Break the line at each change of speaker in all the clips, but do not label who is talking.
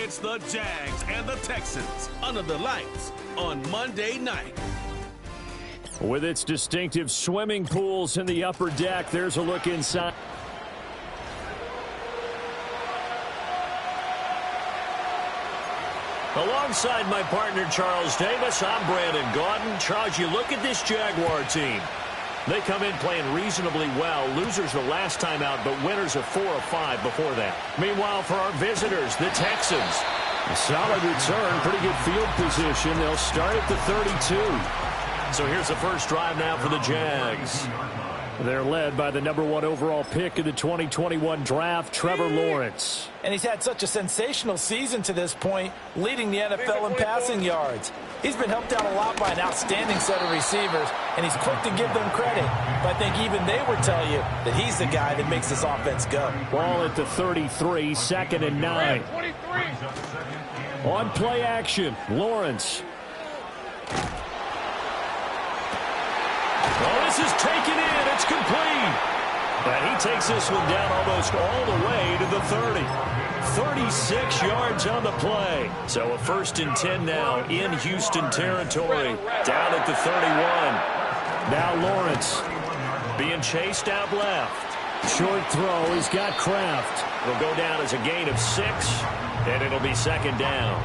It's the Jags and the Texans under the lights on Monday night.
With its distinctive swimming pools in the upper deck, there's a look inside. Alongside my partner, Charles Davis, I'm Brandon Gaudin. Charles, you look at this Jaguar team. They come in playing reasonably well. Losers the last time out, but winners of 4 of 5 before that. Meanwhile, for our visitors, the Texans, a solid return, pretty good field position. They'll start at the 32. So here's the first drive now for the Jags. They're led by the #1 overall pick in the 2021 draft, Trevor Lawrence.
And he's had such a sensational season to this point, leading the NFL in passing yards. He's been helped out a lot by an outstanding set of receivers, and he's quick to give them credit. But I think even they would tell you that he's the guy that makes this offense go.
Ball at the 33, 2nd and 9. On play action, Lawrence. Oh, this is taken in. It's complete. And he takes this one down almost all the way to the 30. 36 yards on the play. So a 1st and 10 now in Houston territory. Down at the 31. Now Lawrence being chased out left. Short throw. He's got Kraft. Will go down as a gain of 6, and it'll be 2nd down.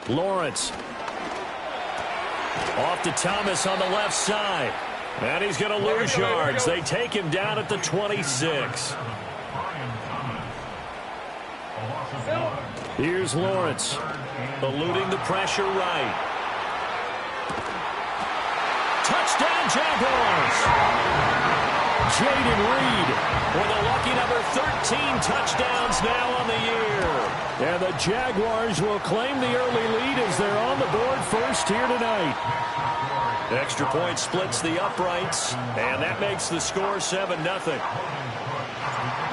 Lawrence. Off to Thomas on the left side. And he's going to lose yards. They take him down at the 26. Here's Lawrence. Eluding the pressure right. Touchdown, Jaguars. Jaden Reed with a lucky number 13 touchdowns now on the year. And the Jaguars will claim the early lead as they're on the board first here tonight. Extra point splits the uprights, and that makes the score 7-0.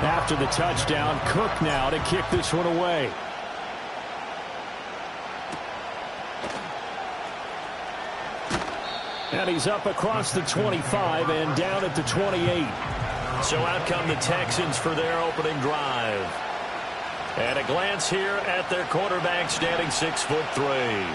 After the touchdown, Cook now to kick this one away. And he's up across the 25 and down at the 28. So out come the Texans for their opening drive. And a glance here at their quarterback standing 6'3".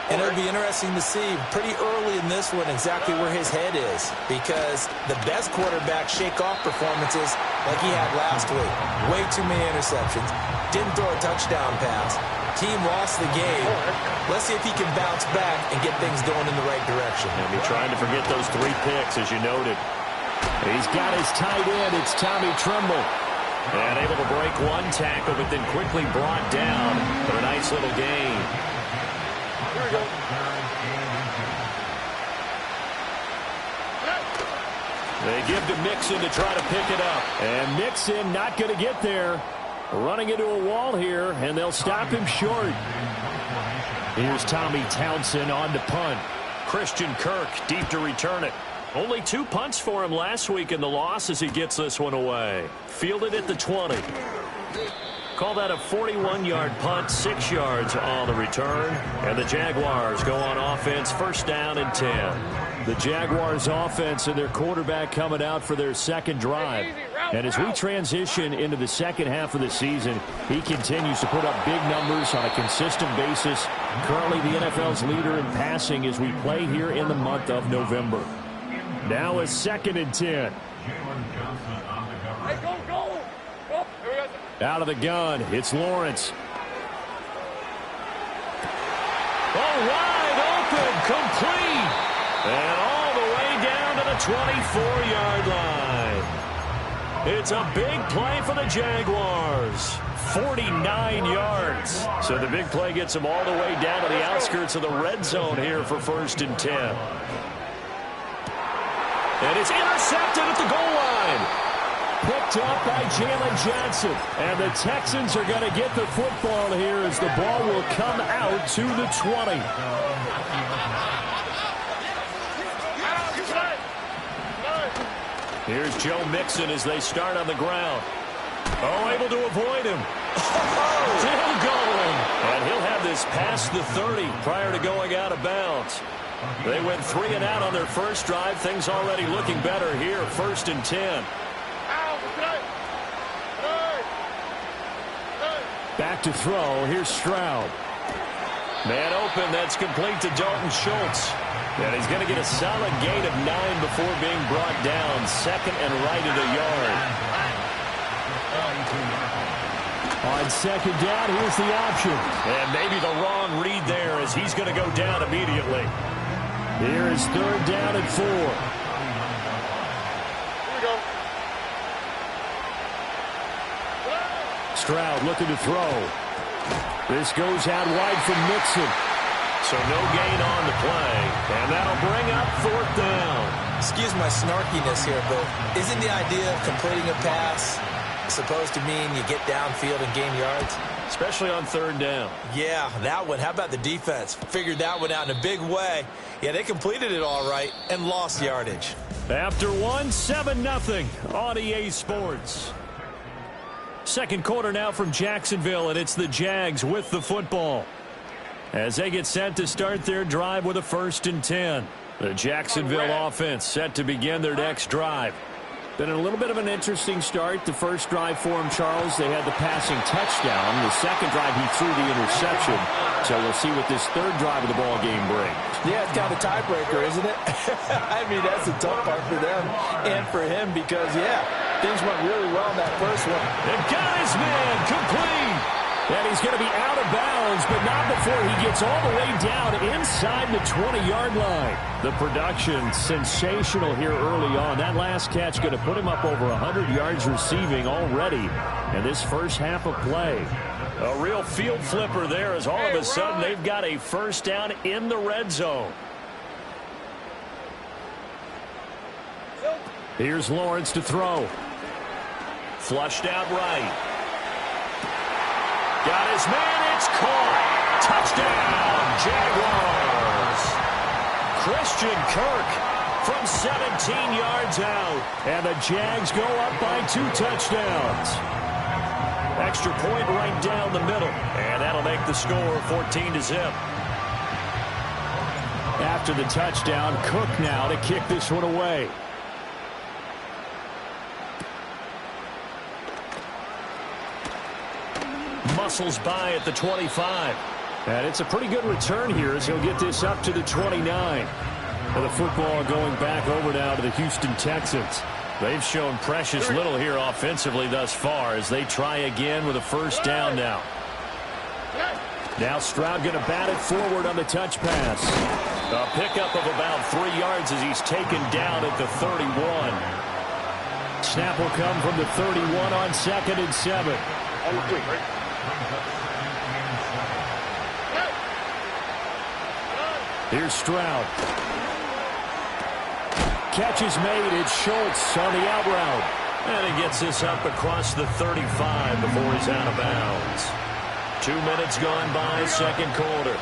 And it'll be interesting to see pretty early in this one exactly where his head is, because the best quarterback shake-off performances like he had last week. Way too many interceptions. Didn't throw a touchdown pass. Team lost the game. Let's see if he can bounce back and get things going in the right direction.
And be trying to forget those 3 picks, as you noted. He's got his tight end. It's Tommy Tremble. And able to break 1 tackle, but then quickly brought down for a nice little gain. Here we go. They give to Mixon to try to pick it up. And Mixon not going to get there. Running into a wall here, and they'll stop him short. Here's Tommy Townsend on to punt. Christian Kirk deep to return it. Only 2 punts for him last week in the loss as he gets this one away. Fielded at the 20. Call that a 41-yard punt, 6 yards on the return. And the Jaguars go on offense, 1st down and 10. The Jaguars offense and their quarterback coming out for their 2nd drive. And as we transition into the 2nd half of the season, he continues to put up big numbers on a consistent basis. Currently the NFL's leader in passing as we play here in the month of November. Now a 2nd and 10.
Hey, go.
Out of the gun, it's Lawrence. Oh, wide open, complete. And all the way down to the 24-yard line. It's a big play for the Jaguars. 49 yards. So the big play gets them all the way down to the outskirts of the red zone here for 1st and 10. And it's intercepted at the goal line. Picked up by Jalen Johnson. And the Texans are going to get the football here as the ball will come out to the 20. Here's Joe Mixon as they start on the ground. Oh, able to avoid him. To past the 30 prior to going out of bounds. They went 3 and out on their first drive. Things already looking better here. 1st and 10. Back to throw. Here's Stroud. Man open. That's complete to Dalton Schultz. And he's going to get a solid gain of 9 before being brought down. 2nd and right at a yard. On 2nd down, here's the option. And maybe the wrong read there as he's going to go down immediately. Here is 3rd down and 4. Here we go. Stroud looking to throw. This goes out wide from Mixon. So no gain on the play. And that'll bring up 4th down.
Excuse my snarkiness here, but isn't the idea of completing a pass supposed to mean you get downfield and gain yards?
Especially on 3rd down.
Yeah, that one. How about the defense? Figured that one out in a big way. Yeah, they completed it all right and lost yardage.
After 1, 7-0 on EA Sports. 2nd quarter now from Jacksonville, and it's the Jags with the football as they get set to start their drive with a 1st and 10. The Jacksonville offense set to begin their next drive. Been a little bit of an interesting start. The first drive for him, Charles, they had the passing touchdown. The second drive, he threw the interception. So we'll see what this 3rd drive of the ball game brings.
Yeah, it's kind of a tiebreaker, isn't it? I mean, that's the tough part for them and for him because, yeah, things went really well in that first one.
And got his man complete. And he's going to be out of bounds, but not before he gets all the way down inside the 20-yard line. The production, sensational here early on. That last catch going to put him up over 100 yards receiving already in this first half of play. A real field flipper there as all of a sudden they've got a 1st down in the red zone. Here's Lawrence to throw. Flushed out right. Got his man, it's caught. Touchdown, Jaguars. Christian Kirk from 17 yards out. And the Jags go up by 2 touchdowns. Extra point right down the middle. And that'll make the score 14-0. After the touchdown, Cook now to kick this one away. Muscles by at the 25. And it's a pretty good return here as he'll get this up to the 29. And the football going back over now to the Houston Texans. They've shown precious little here offensively thus far as they try again with a 1st down now. Now Stroud going to bat it forward on the touch pass. A pickup of about 3 yards as he's taken down at the 31. Snap will come from the 31 on 2nd and 7. Here's Stroud. Catch is made. It's Schultz on the out route. And he gets this up across the 35 before he's out of bounds. 2 minutes gone by, 2nd quarter.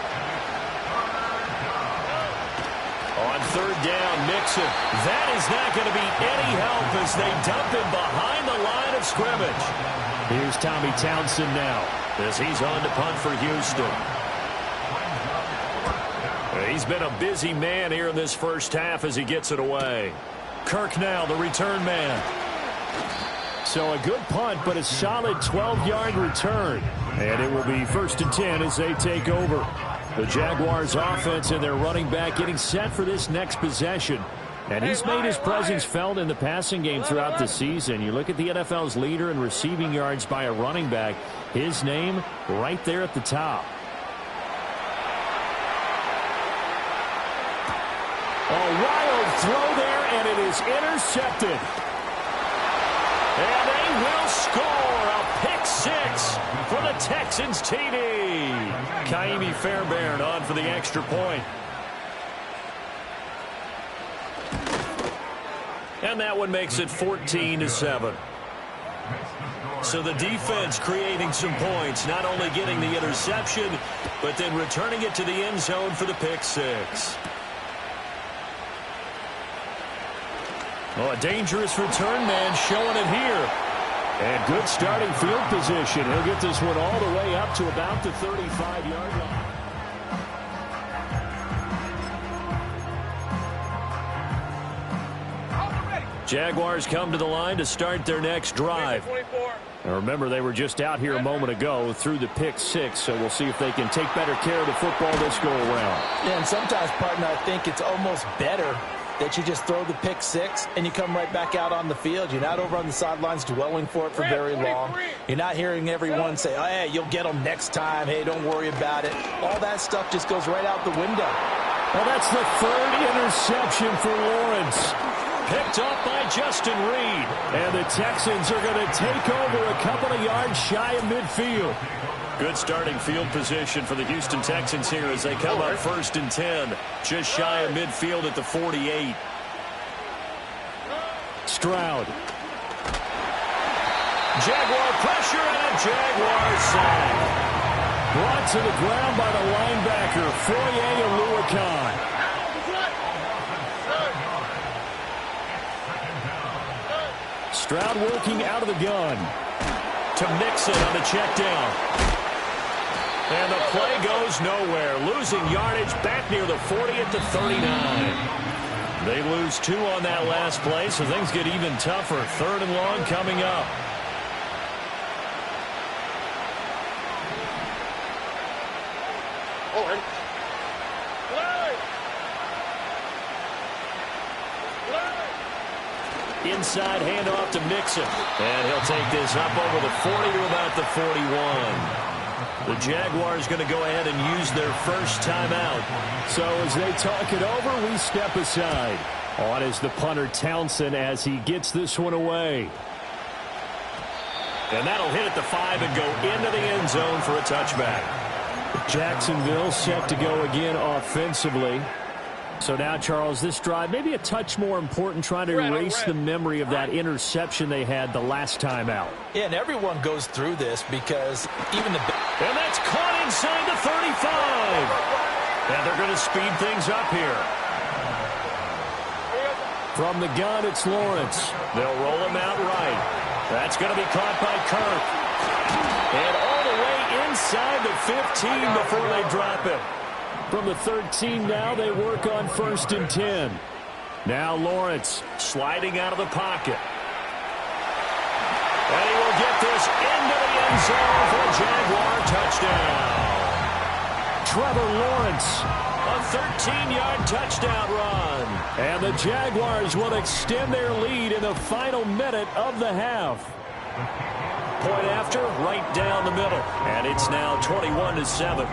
On 3rd down, Mixon. That is not going to be any help as they dump him behind the line of scrimmage. Here's Tommy Townsend now as he's on to punt for Houston. He's been a busy man here in this first half as he gets it away. Kirk now, the return man. So a good punt, but a solid 12-yard return. And it will be 1st and 10 as they take over. The Jaguars offense and their running back getting set for this next possession. And he's made his presence felt in the passing game throughout the season. You look at the NFL's leader in receiving yards by a running back. His name right there at the top. A wild throw there, and it is intercepted. And they will score a pick 6 for the Texans TD. Kaimi Fairbairn on for the extra point. And that one makes it 14-7. So the defense creating some points, not only getting the interception, but then returning it to the end zone for the pick 6. Oh, a dangerous return man showing it here. And good starting field position. He'll get this one all the way up to about the 35-yard line. Jaguars come to the line to start their next drive. And remember, they were just out here a moment ago through the pick 6, so we'll see if they can take better care of the football this go-around.
Yeah, and sometimes, partner, I think it's almost better that you just throw the pick 6 and you come right back out on the field. You're not over on the sidelines dwelling for it for very long. You're not hearing everyone say, oh, hey, you'll get them next time. Hey, don't worry about it. All that stuff just goes right out the window.
Well, that's the 3rd interception for Lawrence. Picked up by Justin Reed. And the Texans are going to take over a couple of yards shy of midfield. Good starting field position for the Houston Texans here as they come up 1st and 10. Just shy of midfield at the 48. Stroud. Jaguar pressure and a Jaguar sack. Brought to the ground by the linebacker, Foye Oluokun. Stroud working out of the gun. To Mixon on the check down. And the play goes nowhere. Losing yardage back near the 40 at the 39. They lose 2 on that last play, so things get even tougher. 3rd and long coming up. Inside handoff to Mixon. And he'll take this up over the 40 to about the 41. The Jaguars going to go ahead and use their first timeout. So as they talk it over, we step aside. On is the punter Townsend as he gets this one away. And that'll hit at the 5 and go into the end zone for a touchback. Jacksonville set to go again offensively. So now, Charles, this drive maybe a touch more important, trying to erase the memory of that interception they had the last time out.
Yeah, and everyone goes through this because even the...
And that's caught inside the 35. And they're going to speed things up here. From the gun, it's Lawrence. They'll roll him out right. That's going to be caught by Kirk. And all the way inside the 15 before they drop it. From the 13 now, they work on 1st and 10. Now Lawrence sliding out of the pocket. And he will get this into the end zone for a Jaguar touchdown. Trevor Lawrence, a 13-yard touchdown run. And the Jaguars will extend their lead in the final minute of the half. Point after, right down the middle. And it's now 21-7.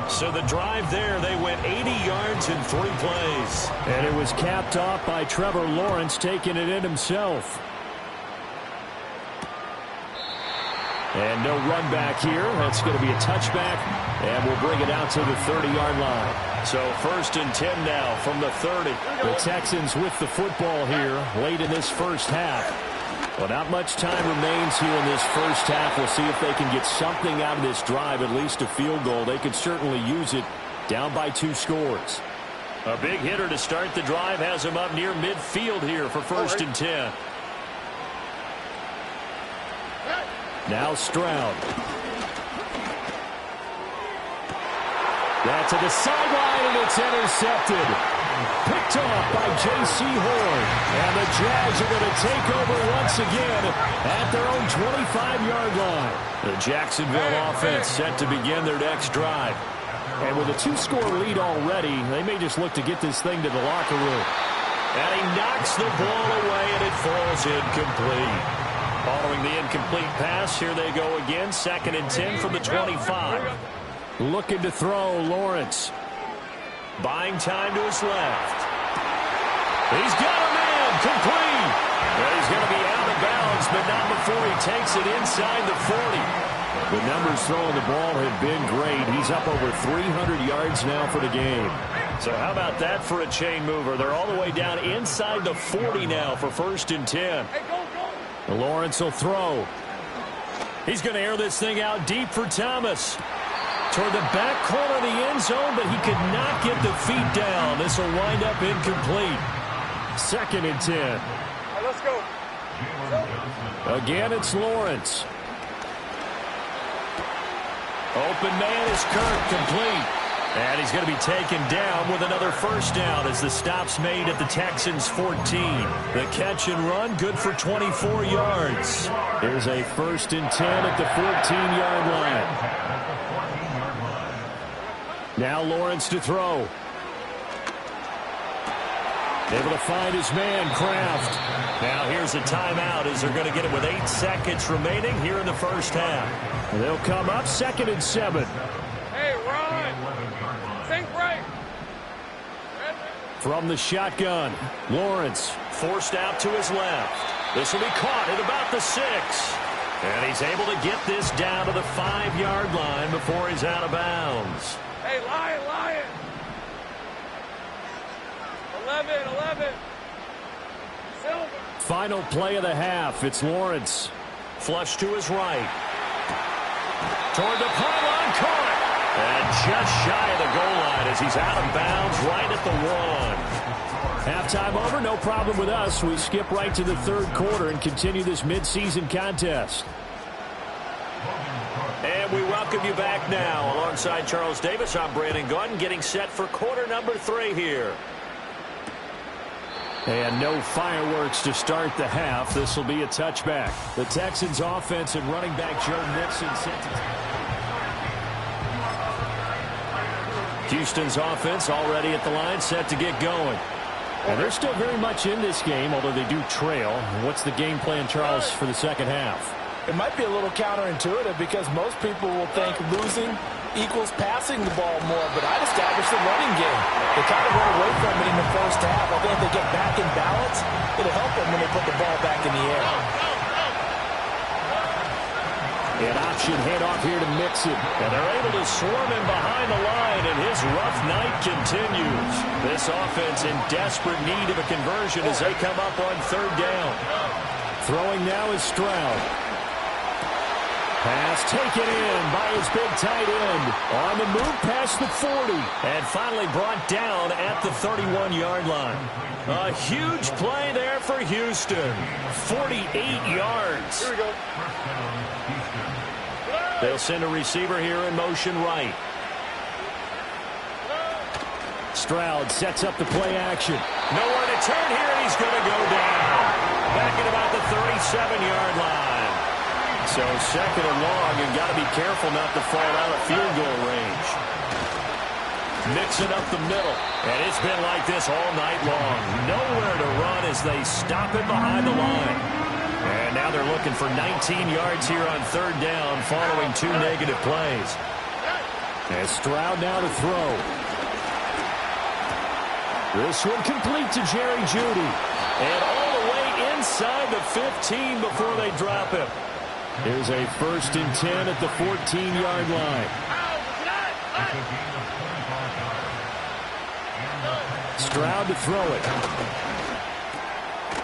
So the drive there, they went 80 yards in 3 plays. And it was capped off by Trevor Lawrence taking it in himself. And no run back here. That's going to be a touchback. And we'll bring it out to the 30-yard line. So 1st and 10 now from the 30. The Texans with the football here late in this first half. Well, not much time remains here in this first half. We'll see if they can get something out of this drive, at least a field goal. They could certainly use it down by 2 scores. A big hitter to start the drive has him up near midfield here for 1st and 10. Now Stroud. That's to the sideline, and it's intercepted. Picked off by J.C. Horn. And the Jags are going to take over once again at their own 25-yard line. The Jacksonville offense set to begin their next drive. And with a 2-score lead already, they may just look to get this thing to the locker room. And he knocks the ball away, and it falls incomplete. Following the incomplete pass, here they go again. 2nd and 10 from the 25. Looking to throw, Lawrence. Buying time to his left. He's got a man, complete. And he's going to be out of bounds, but not before he takes it inside the 40. The numbers throwing the ball have been great. He's up over 300 yards now for the game. So how about that for a chain mover? They're all the way down inside the 40 now for 1st and 10. Lawrence will throw. He's going to air this thing out deep for Thomas. Toward the back corner of the end zone, but he could not get the feet down. This will wind up incomplete. 2nd and 10.
All right, let's go.
Again, it's Lawrence. Open man is Kirk, complete. And he's going to be taken down with another first down as the stop's made at the Texans' 14. The catch and run, good for 24 yards. Here's a 1st and 10 at the 14-yard line. Now Lawrence to throw. Able to find his man, Kraft. Now here's a timeout as they're going to get it with 8 seconds remaining here in the first half. They'll come up 2nd and 7.
Hey, Ron! Think right!
From the shotgun, Lawrence forced out to his left. This will be caught at about the 6. And he's able to get this down to the 5-yard line before he's out of bounds.
Hey, Lion! 11. Silver.
Final play of the half. It's Lawrence. Flush to his right. Toward the pylon, caught. And just shy of the goal line as he's out of bounds right at the 1. Halftime over, no problem with us. We skip right to the 3rd quarter and continue this midseason contest. And we welcome you back now. Alongside Charles Davis, I'm Brandon Gaudin, getting set for quarter number 3 here. And no fireworks to start the half. This will be a touchback. The Texans offense and running back Joe Mixon set to... Houston's offense already at the line, set to get going. And they're still very much in this game, although they do trail. What's the game plan, Charles, for the second half?
It might be a little counterintuitive because most people will think losing equals passing the ball more, but I'd establish the running game. They kind of went away from it in the first half. I think if they get back in balance, it'll help them when they put the ball back in the air.
An option handoff here to Mixon. And they're able to swarm him behind the line, and his rough night continues. This offense in desperate need of a conversion as they come up on 3rd down. Throwing now is Stroud. Pass taken in by his big tight end. On the move past the 40. And finally brought down at the 31-yard line. A huge play there for Houston. 48 yards.
Here we go.
They'll send a receiver here in motion right. Stroud sets up the play action. Nowhere to turn here, and he's going to go down. Back at about the 37-yard line. So 2nd and long, you've got to be careful not to fall out of field goal range. Mixing up the middle. And it's been like this all night long. Nowhere to run as they stop it behind the line. And now they're looking for 19 yards here on 3rd down following 2 negative plays. And Stroud now to throw. This one complete to Jerry Jeudy. And all the way inside the 15 before they drop him. Here's a 1st and 10 at the 14-yard line. Stroud to throw it.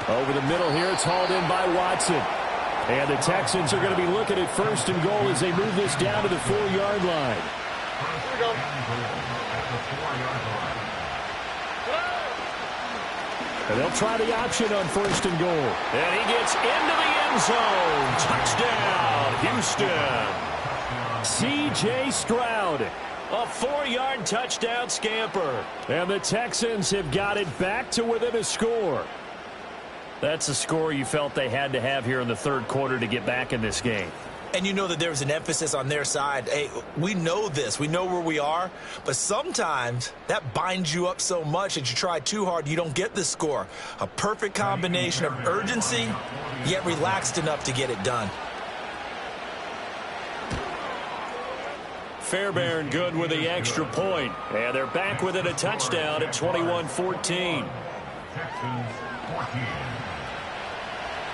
Over the middle here, it's hauled in by Watson. And the Texans are going to be looking at 1st and goal as they move this down to the 4-yard line.
Here we go.
And they'll try the option on 1st and goal. And he gets into the end zone. Touchdown, Houston. C.J. Stroud. A 4-yard touchdown scamper. And the Texans have got it back to within a score. That's a score you felt they had to have here in the 3rd quarter to get back in this game.
And you know that there's an emphasis on their side. Hey, we know this. We know where we are. But sometimes that binds you up so much that you try too hard, you don't get the score. A perfect combination of urgency, yet relaxed enough to get it done.
Fairbairn good with the extra point. And they're back within a touchdown at 21-14.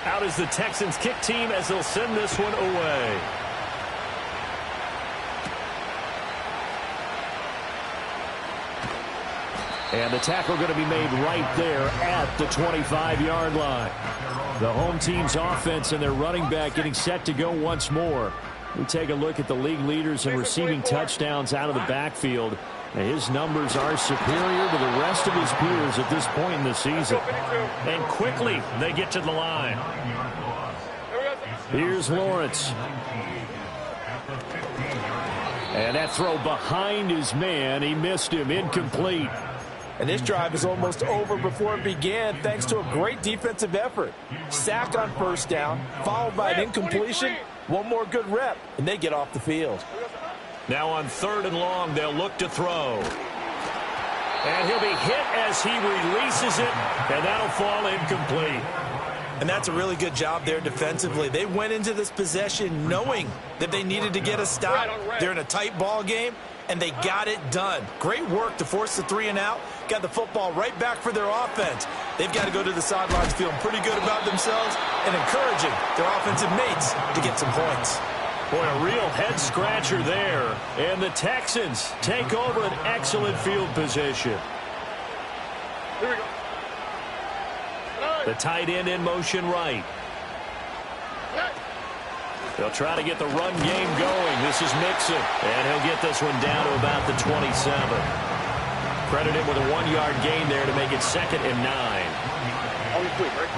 Out is the Texans kick team as they'll send this one away. And the tackle going to be made right there at the 25-yard line. The home team's offense and their running back getting set to go once more. We take a look at the league leaders in receiving touchdowns out of the backfield. His numbers are superior to the rest of his peers at this point in the season. And quickly they get to the line. Here's Lawrence. And that throw behind his man. He missed him. Incomplete.
And this drive is almost over before it began thanks to a great defensive effort. Sack on first down, followed by an incompletion. One more good rep, and they get off the field.
Now on 3rd and long, they'll look to throw. And he'll be hit as he releases it, and that'll fall incomplete.
And that's a really good job there defensively. They went into this possession knowing that they needed to get a stop. They're in a tight ball game, and they got it done. Great work to force the 3 and out. Got the football right back for their offense. They've got to go to the sidelines feeling pretty good about themselves and encouraging their offensive mates to get some points.
Boy, a real head-scratcher there. And the Texans take over an excellent field position.
Here we go.
The tight end in motion right. They'll try to get the run game going. This is Mixon. And he'll get this one down to about the 27. Credit him with a 1-yard gain there to make it 2nd and 9.
Only quick, right?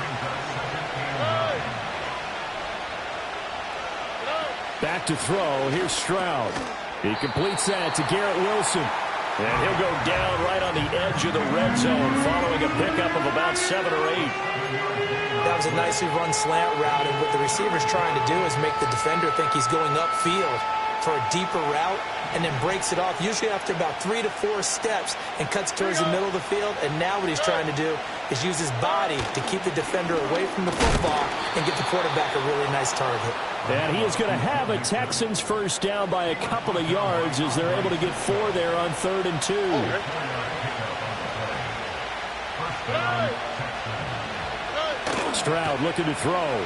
Back to throw. Here's Stroud. He completes that to Garrett Wilson. And he'll go down right on the edge of the red zone following a pickup of about 7 or 8.
That was a nicely run slant route, and what the receiver's trying to do is make the defender think he's going upfield for a deeper route and then breaks it off, usually after about 3 to 4 steps, and cuts towards the middle of the field. And now what he's trying to do is use his body to keep the defender away from the football and give the quarterback a really nice target.
And he is going to have a Texans first down by a couple of yards as they're able to get 4 there on 3rd and 2. Stroud looking to throw.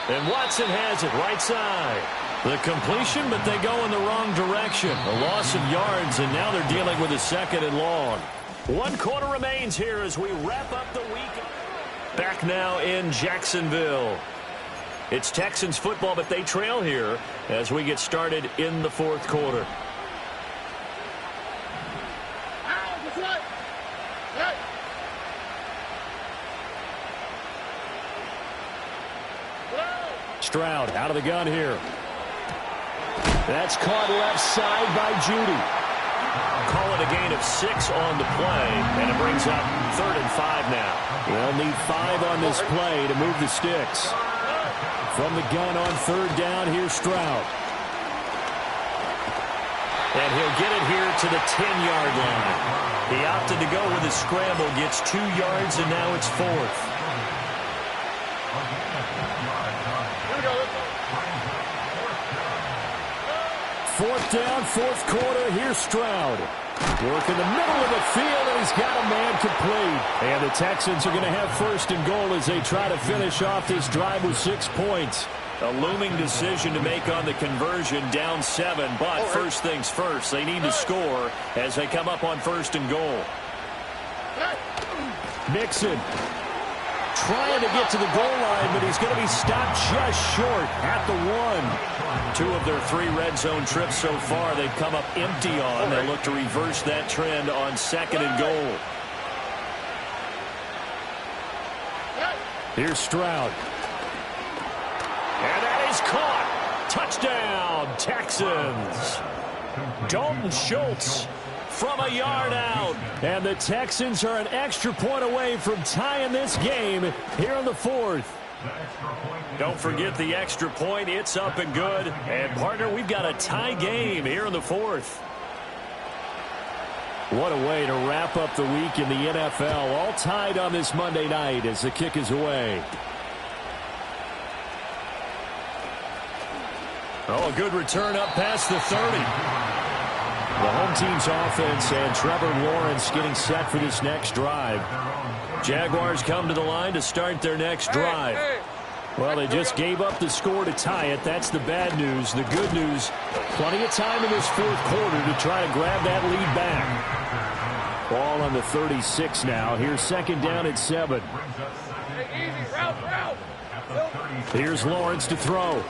And Watson has it right side. The completion, but they go in the wrong direction. A loss of yards, and now they're dealing with a 2nd and long. 1 quarter remains here as we wrap up the week. Back now in Jacksonville. It's Texans football, but they trail here as we get started in the 4th quarter. Stroud out of the gun here. That's caught left side by Judy. Call it a gain of 6 on the play, and it brings up 3rd and 5 now. They'll need 5 on this play to move the sticks. From the gun on 3rd down, here's Stroud. And he'll get it here to the 10-yard line. He opted to go with a scramble, gets 2 yards, and now it's 4th. Fourth down, 4th quarter. Here's Stroud. Work in the middle of the field, and he's got a man complete. And the Texans are going to have 1st and goal as they try to finish off this drive with 6 points. A looming decision to make on the conversion, down 7. But first things first, they need to score as they come up on 1st and goal. Mixon trying to get to the goal line, but he's going to be stopped just short at the 1. 2 of their 3 red zone trips so far they've come up empty on. They'll look to reverse that trend on 2nd and goal. Here's Stroud. And that is caught. Touchdown, Texans. Dalton Schultz from a yard out. And the Texans are an extra point away from tying this game here in the 4th. Don't forget the extra point. It's up and good. And, partner, we've got a tie game here in the 4th. What a way to wrap up the week in the NFL. All tied on this Monday night as the kick is away. Oh, a good return up past the 30. The home team's offense and Trevor Lawrence getting set for this next drive. Jaguars come to the line to start their next drive. Well, they just gave up the score to tie it. That's the bad news. The good news, plenty of time in this 4th quarter to try to grab that lead back. Ball on the 36 now. Here's 2nd down at 7. Here's Lawrence to throw.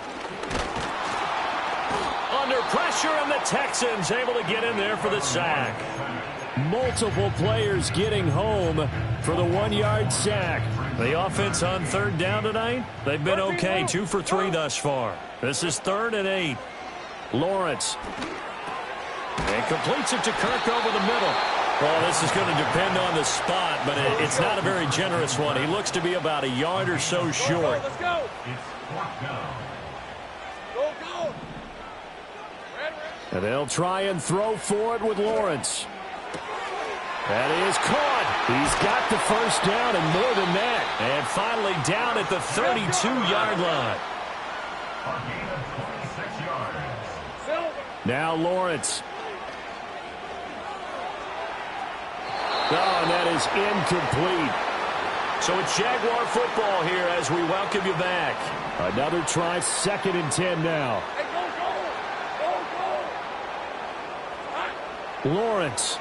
Under pressure, and the Texans able to get in there for the sack. Multiple players getting home for the 1-yard sack. The offense on 3rd down tonight, they've been okay. 2 for 3 thus far. This is 3rd and 8. Lawrence. And completes it to Kirk over the middle. Well, this is going to depend on the spot, but it's not a very generous one. He looks to be about a yard or so short.
Let's go. Go.
And they'll try and throw for it with Lawrence. That is caught. He's got the first down and more than that. And finally down at the 32-yard line. Now Lawrence. Oh, and that is incomplete. So it's Jaguar football here as we welcome you back. Another try, 2nd and 10 now.
Hey, go.
Lawrence.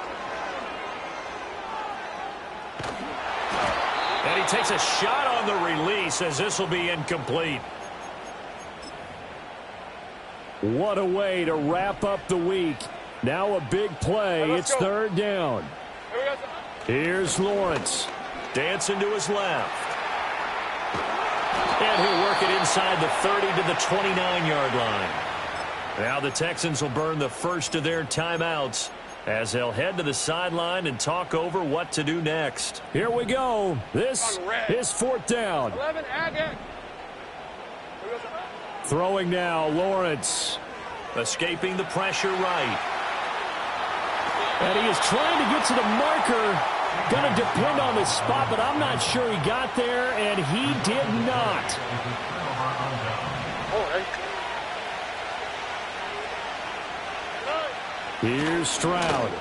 And he takes a shot on the release as this will be incomplete. What a way to wrap up the week. Now a big play. It's 3rd down. Here's Lawrence. Dancing to his left. And he'll work it inside the 30 to the 29-yard line. Now the Texans will burn the first of their timeouts as they'll head to the sideline and talk over what to do next. Here we go. This is 4th down.
11, add.
Throwing now, Lawrence. Escaping the pressure right. And he is trying to get to the marker. Going to depend on the spot, but I'm not sure he got there, and he did not. Here's Stroud.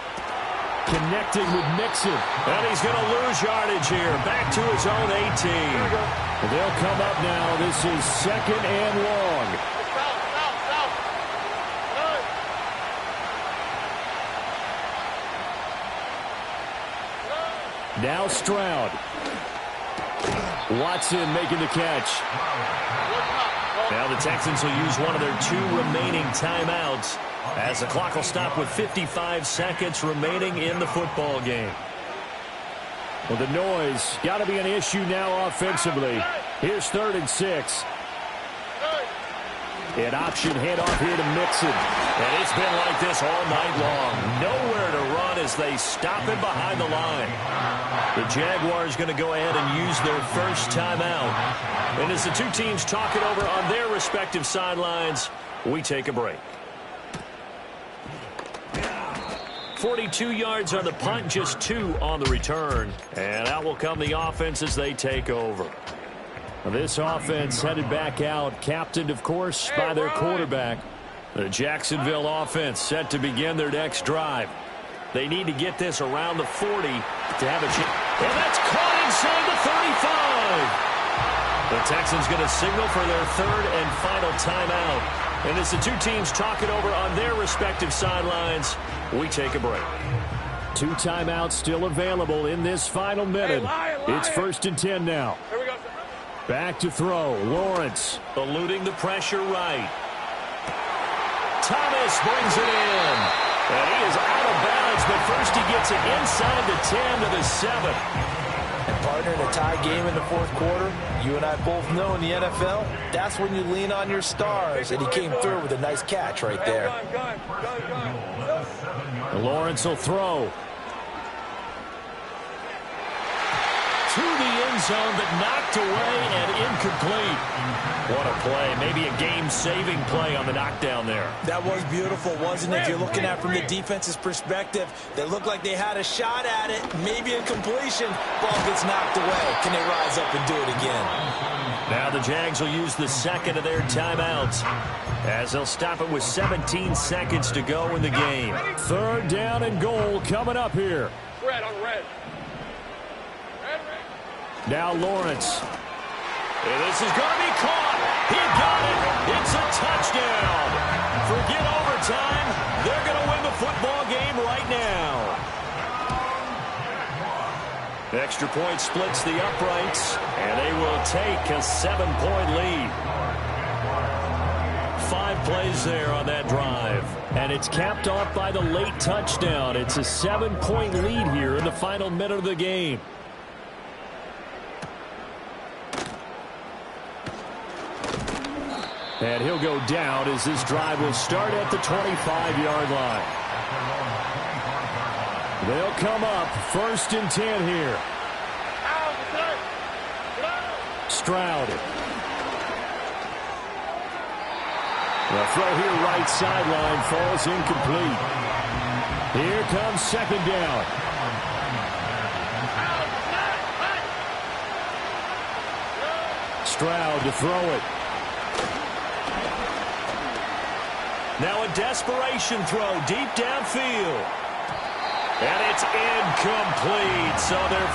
Connecting with Mixon. And he's going to lose yardage here. Back to his own 18. And they'll come up now. This is 2nd and long. Now Stroud. Watson making the catch. Now the Texans will use one of their 2 remaining timeouts as the clock will stop with 55 seconds remaining in the football game. Well, the noise got to be an issue now offensively. Here's 3rd and 6. An option handoff here to Mixon. And it's been like this all night long. Nowhere to run as they stop him behind the line. The Jaguars going to go ahead and use their first timeout. And as the 2 teams talk it over on their respective sidelines, we take a break. 42 yards on the punt, just 2 on the return. And out will come the offense as they take over. This offense headed back out, captained, of course, by their quarterback. The Jacksonville offense set to begin their next drive. They need to get this around the 40 to have a chance. And that's caught inside the 35. The Texans going to signal for their 3rd and final timeout. And as the 2 teams talk it over on their respective sidelines, we take a break. 2 timeouts still available in this final minute. It's 1st and 10 now.
Here we go.
Back to throw. Lawrence eluding the pressure right. Thomas brings it in. And he is out of bounds, but first he gets it inside the 10 to the 7.
And partner, in a tie game in the 4th quarter, you and I both know in the NFL, that's when you lean on your stars. And he came through with a nice catch right there.
Lawrence will throw. To the end zone, but knocked away and incomplete. What a play. Maybe a game-saving play on the knockdown there.
That was beautiful, wasn't it? If you're looking at it from the defense's perspective, they looked like they had a shot at it. Maybe a completion. Ball gets knocked away. Can they rise up and do it again?
Now the Jags will use the 2nd of their timeouts as they'll stop it with 17 seconds to go in the game. 3rd down and goal coming up here.
Red on red.
Now Lawrence. And this is going to be caught. He got it. It's a touchdown. Forget overtime. They're going to win the football game right now. Extra point splits the uprights, and they will take a 7-point lead. 5 plays there on that drive, and it's capped off by the late touchdown. It's a 7-point lead here in the final minute of the game. And he'll go down as this drive will start at the 25-yard line. They'll come up 1st and 10 here. Stroud. The throw here right sideline falls incomplete. Here comes 2nd down. Stroud to throw it. Now a desperation throw deep downfield. And it's incomplete. So they're